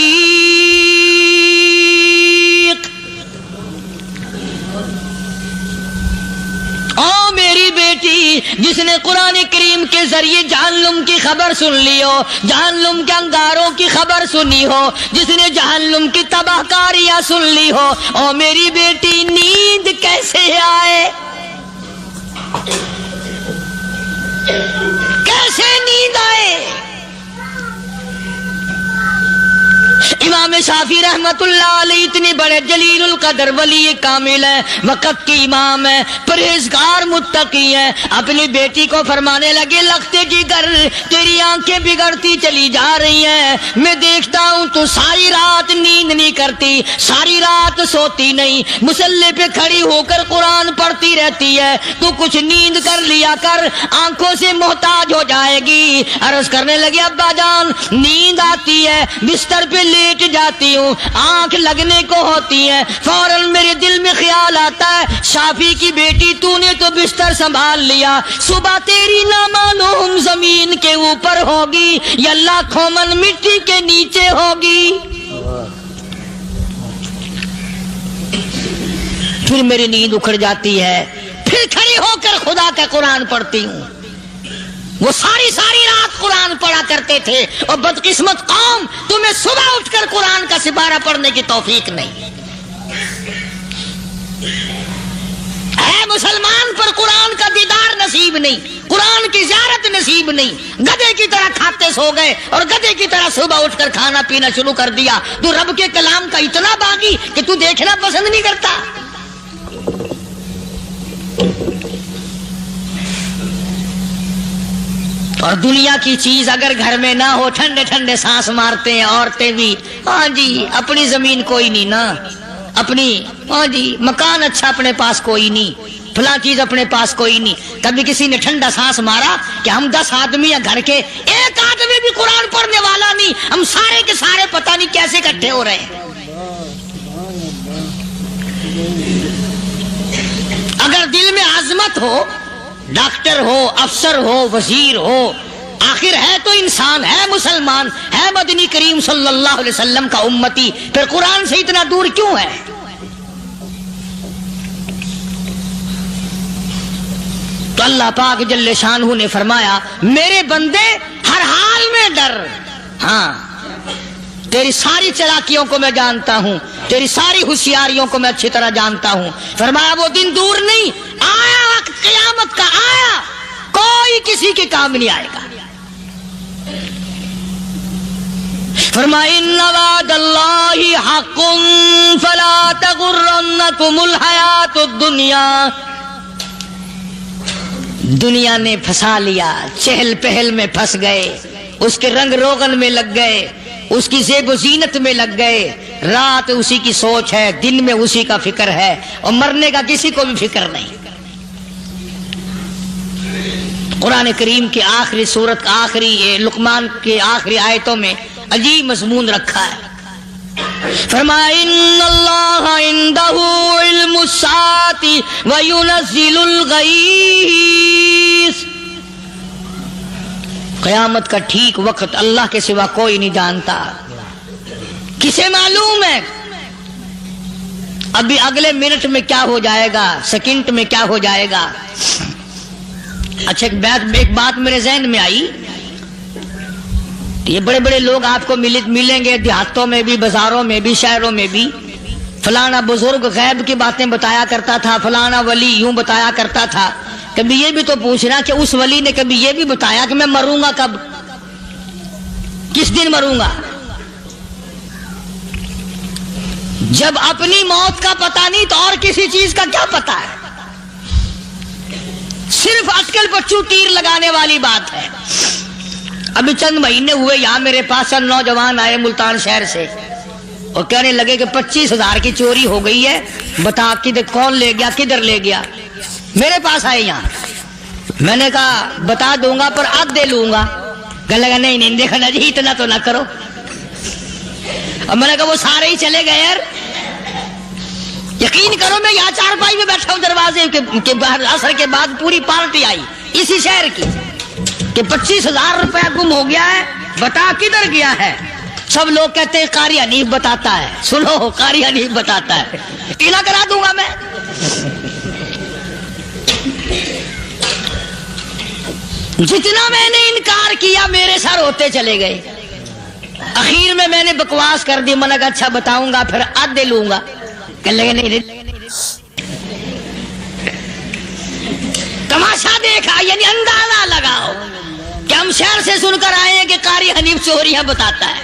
[SPEAKER 1] او میری بیٹی جس نے قرآن کریم کے ذریعے جہنم کی خبر سن لی ہو، جہنم کے انگاروں کی خبر سنی ہو، جس نے جہنم کی تباہ کاریاں سن لی ہو، او میری بیٹی نیند کیسے آئے؟ کیسے نیند آئے؟ امام شافعی رحمت اللہ علیہ اتنے بڑے جلیل القدر ولی کامل ہے، وقت کی امام ہے، پرہیزگار متقی ہے، اپنی بیٹی کو فرمانے لگے لختے جگر تیری آنکھیں بگڑتی چلی جا رہی ہیں، میں دیکھتا ہوں تو ساری رات نیند نہیں کرتی، ساری رات سوتی نہیں، مصلی پہ کھڑی ہو کر قرآن پڑھتی رہتی ہے، تو کچھ نیند کر لیا کر، آنکھوں سے محتاج ہو جائے گی۔ عرض کرنے لگے ابا جان نیند آتی ہے، بستر پہ لیٹ جاتی ہوں، آنکھ لگنے کو ہوتی ہے، فوراً میرے دل میں خیال آتا ہے شافی کی بیٹی تو نے تو بستر سنبھال لیا، صبح تیری نہ معلوم زمین کے اوپر ہوگی یا لاکھوں من مٹی کے نیچے ہوگی۔ پھر میری نیند اکھڑ جاتی ہے، پھر کھڑی ہو کر خدا کا قرآن پڑھتی ہوں۔ وہ ساری رات قرآن پڑھا کرتے تھے، اور بدقسمت قوم تمہیں صبح اٹھ کر قرآن کا سپارہ پڑھنے کی توفیق نہیں ہے۔ مسلمان پر قرآن کا دیدار نصیب نہیں، قرآن کی زیارت نصیب نہیں، گدھے کی طرح کھاتے سو گئے اور گدھے کی طرح صبح اٹھ کر کھانا پینا شروع کر دیا۔ تو رب کے کلام کا اتنا باغی کہ تو دیکھنا پسند نہیں کرتا۔ اور دنیا کی چیز اگر گھر میں نہ ہو، ٹھنڈے ٹھنڈے سانس مارتے ہیں عورتیں بھی، ہاں جی اپنی زمین کوئی نہیں نا، اپنی ہاں جی مکان اچھا اپنے پاس کوئی نہیں، فلاں چیز اپنے پاس کوئی نہیں۔ کبھی کسی نے ٹھنڈا سانس مارا کہ ہم 10 آدمی ہیں گھر کے، ایک آدمی بھی قرآن پڑھنے والا نہیں، ہم سارے کے سارے پتہ نہیں کیسے اکٹھے ہو رہے ہیں۔ اگر دل میں عظمت ہو، ڈاکٹر ہو، افسر ہو، وزیر ہو، آخر ہے تو انسان، ہے مسلمان، ہے مدنی کریم صلی اللہ علیہ وسلم کا امتی، پھر قرآن سے اتنا دور کیوں ہے؟ تو اللہ پاک جل شانہ نے فرمایا میرے بندے ہر حال میں ڈر، ہاں تیری ساری چلاکیوں کو میں جانتا ہوں، تیری ساری ہوشیاریوں کو میں اچھی طرح جانتا ہوں۔ فرمایا وہ دن دور نہیں، آیا وقت قیامت کا، آیا، کوئی کسی کے کام نہیں آئے گا۔ فرمایا ان وعد اللہ حق فلا تغرنکم الحیات الدنیا۔ دنیا نے پھنسا لیا، چہل پہل میں پھنس گئے، اس کے رنگ روغن میں لگ گئے، اس کی زیب و زینت میں لگ گئے۔ رات اسی کی سوچ ہے، دن میں اسی کا فکر ہے، اور مرنے کا کسی کو بھی فکر نہیں۔ قرآن کریم کے آخری سورت کا آخری لقمان کے آخری آیتوں میں عجیب مضمون رکھا ہے۔ فرمایا ان اللہ عندہ علم الساعۃ وینزل الغیث۔ قیامت کا ٹھیک وقت اللہ کے سوا کوئی نہیں جانتا۔ کسے معلوم ہے ابھی اگلے منٹ میں کیا ہو جائے گا، سیکنڈ میں کیا ہو جائے گا۔ اچھا ایک بات میرے ذہن میں آئی، یہ بڑے بڑے لوگ آپ کو ملیں گے دیہاتوں میں بھی، بازاروں میں بھی، شہروں میں بھی۔ فلانا بزرگ غیب کی باتیں بتایا کرتا تھا، فلانا ولی یوں بتایا کرتا تھا۔ کبھی یہ بھی تو پوچھنا کہ اس ولی نے کبھی یہ بھی بتایا کہ میں مروں گا کب، کس دن مروں گا؟ جب اپنی موت کا پتہ نہیں تو اور کسی چیز کا کیا پتہ ہے؟ صرف اٹکل پچو تیر لگانے والی بات ہے۔ ابھی چند مہینے ہوئے یہاں میرے پاس چند نوجوان آئے ملتان شہر سے، اور کہنے لگے کہ 25,000 کی چوری ہو گئی ہے، بتا کدھر کون لے گیا، کدھر لے گیا۔ میرے پاس آئے یہاں، میں نے کہا بتا دوں گا پر آدھے لوں گا۔ کہنے لگا نہیں دیکھنا جی اتنا تو نہ کرو۔ اور میں نے کہا وہ سارے ہی چلے گئے یار، یقین کرو میں یہاں چارپائی میں بیٹھا ہوں دروازے کے باہر، عصر کے بعد پوری پارٹی آئی اسی شہر کی کہ 25,000 روپیہ گم ہو گیا ہے، بتا کدھر گیا ہے۔ سب لوگ کہتے ہیں قاری حنیف بتاتا ہے، سنو قاری حنیف بتاتا ہے، ٹیلا کرا دوں گا میں۔ جتنا میں نے انکار کیا میرے سر ہوتے چلے گئے۔ اخیر میں نے بکواس کر دی، میں نے کہا اچھا بتاؤں گا پھر آدھے لوں گا۔ کہنے لگے نہیں تماشا دیکھا، یعنی اندازہ لگاؤ کہ ہم شہر سے سن کر آئے ہیں کہ قاری حنیف چوریاں بتاتا ہے۔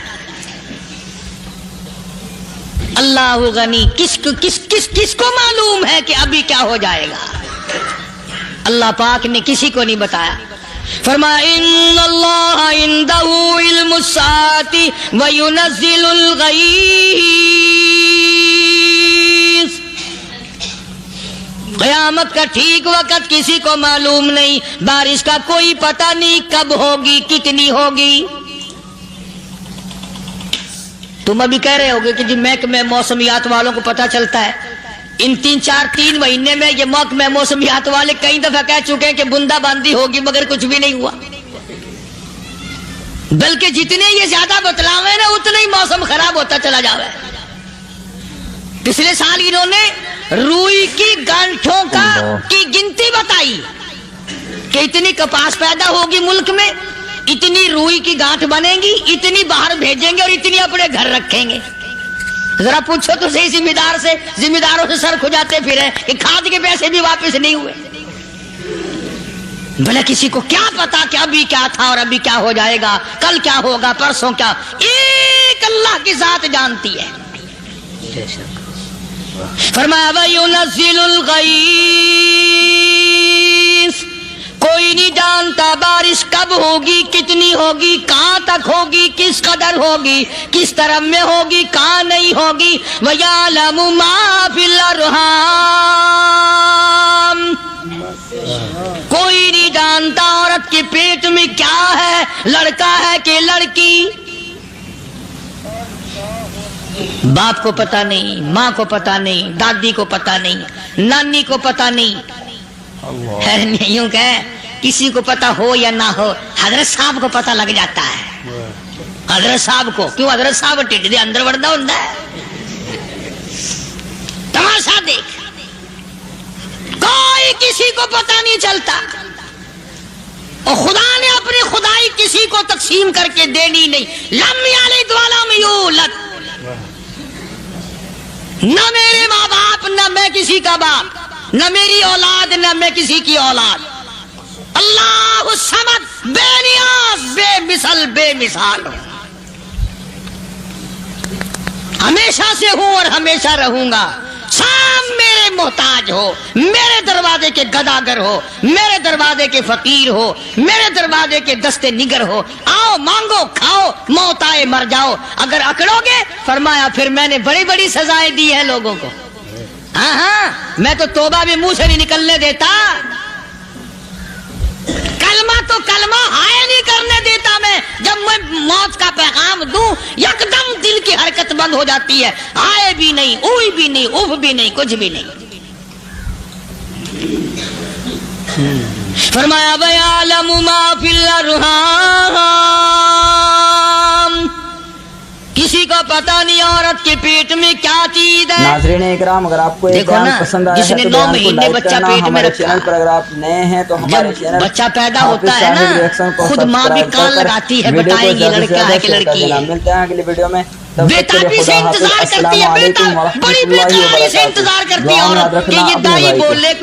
[SPEAKER 1] اللہ غنی، کس کو معلوم ہے کہ ابھی کیا ہو جائے گا؟ اللہ پاک نے کسی کو نہیں بتایا۔ فرمایا ان اللہ عندہ علم الساعۃ وینزل الغیث۔ قیامت کا ٹھیک وقت کسی کو معلوم نہیں، بارش کا کوئی پتہ نہیں کب ہوگی، کتنی ہوگی۔ تم ابھی کہہ رہے ہوگے کہ جی محکمہ موسمیات والوں کو پتہ چلتا ہے۔ ان 3 مہینے میں یہ محکمہ موسمیات والے کئی دفعہ کہہ چکے ہیں کہ بندہ باندی ہوگی، مگر کچھ بھی نہیں ہوا۔ بلکہ جتنے یہ زیادہ بتلاوے نا اتنا ہی موسم خراب ہوتا چلا جاوے۔ پچھلے سال انہوں نے روئی کی گانٹھوں کی گنتی بتائی کہ اتنی کپاس پیدا ہوگی ملک میں، اتنی روئی کی گانٹھ بنے گی، اتنی باہر بھیجیں گے اور اتنی اپنے گھر رکھیں گے۔ ذرا پوچھو تو صحیح ذمہ داروں سے سر کھجاتے پھرے کہ کھاد کے پیسے بھی واپس نہیں ہوئے۔ بھلا کسی کو کیا پتا کہ ابھی کیا تھا اور ابھی کیا ہو جائے گا، کل کیا ہوگا، پرسوں کیا، ایک اللہ کی ذات جانتی ہے۔ فرمایا وَيُنَزِّلُ الْغَيْثَ، کوئی نہیں جانتا بارش کب ہوگی، کتنی ہوگی، کہاں تک ہوگی، کس قدر ہوگی، کس طرح میں ہوگی، کہاں نہیں ہوگی۔ وَيَعْلَمُ مَا فِي الْأَرْحَامِ، کوئی نہیں جانتا عورت کے پیٹ میں کیا ہے، لڑکا ہے کہ لڑکی۔ باپ کو پتہ نہیں، ماں کو پتہ نہیں، دادی کو پتہ نہیں، نانی کو پتہ نہیں۔ یوں کہ کسی کو پتہ ہو یا نہ ہو، حضرت صاحب کو پتہ لگ جاتا ہے۔ حضرت صاحب کو کیوں؟ حضرت صاحب ٹھڈ دے اندر وڑدا ہوندا ہے۔ تماشا دیکھ، کوئی کسی کو پتہ نہیں چلتا، اور خدا نے اپنی خدائی کسی کو تقسیم کر کے دینی نہیں۔ لم یلد ولم یولد، نہ میرے ماں باپ، نہ میں کسی کا باپ، نہ میری اولاد، نہ میں کسی کی اولاد۔ اللہ الصمد، بے نیاز، بے مثل، بے مثال ہوں، ہمیشہ سے ہوں اور ہمیشہ رہوں گا۔ شام میرے محتاج ہو، میرے دروازے کے گداگر ہو، میرے دروازے کے فقیر ہو، میرے دروازے کے دستے نگر ہو، آؤ مانگو کھاؤ، موت آئے مر جاؤ۔ اگر اکڑو گے، فرمایا پھر میں نے بڑی بڑی سزائیں دی ہیں لوگوں کو۔ ہاں ہاں، میں تو توبہ بھی منہ سے نہیں نکلنے دیتا، کلمہ تو کلمہ ہائے نہیں کرنے دیتا میں۔ جب میں موت کا پیغام دوں، یکدم دل کی حرکت بند ہو جاتی ہے، آئے بھی نہیں، اوئی بھی نہیں، اف بھی نہیں، کچھ بھی نہیں۔ فرمایا وَيَعْلَمُ مَا فِي الْأَرْحَامِ، کسی کو پتہ نہیں عورت کے پیٹ میں کیا چیز ہے۔
[SPEAKER 2] ناظرین اکرام، اگر آپ کو یہ بیان پسند آیا ہے تو بیان کو لائک کرنا، ہمارے چینل پر اگر آپ نئے ہیں تو ہمارے چینل
[SPEAKER 1] بچہ پیدا ہوتا ہے نا، خود ماں بھی کان لگاتی ہے، بتائیں گی لڑکا ہے کہ لڑکی ہے۔
[SPEAKER 2] ملتے ہیں اگلی ویڈیو میں،
[SPEAKER 1] بےتابی سے انتظار کرتی ہے، بڑی بے قراری سے انتظار کرتی ہے عورت کہ یہ دائی بول لے، کوئی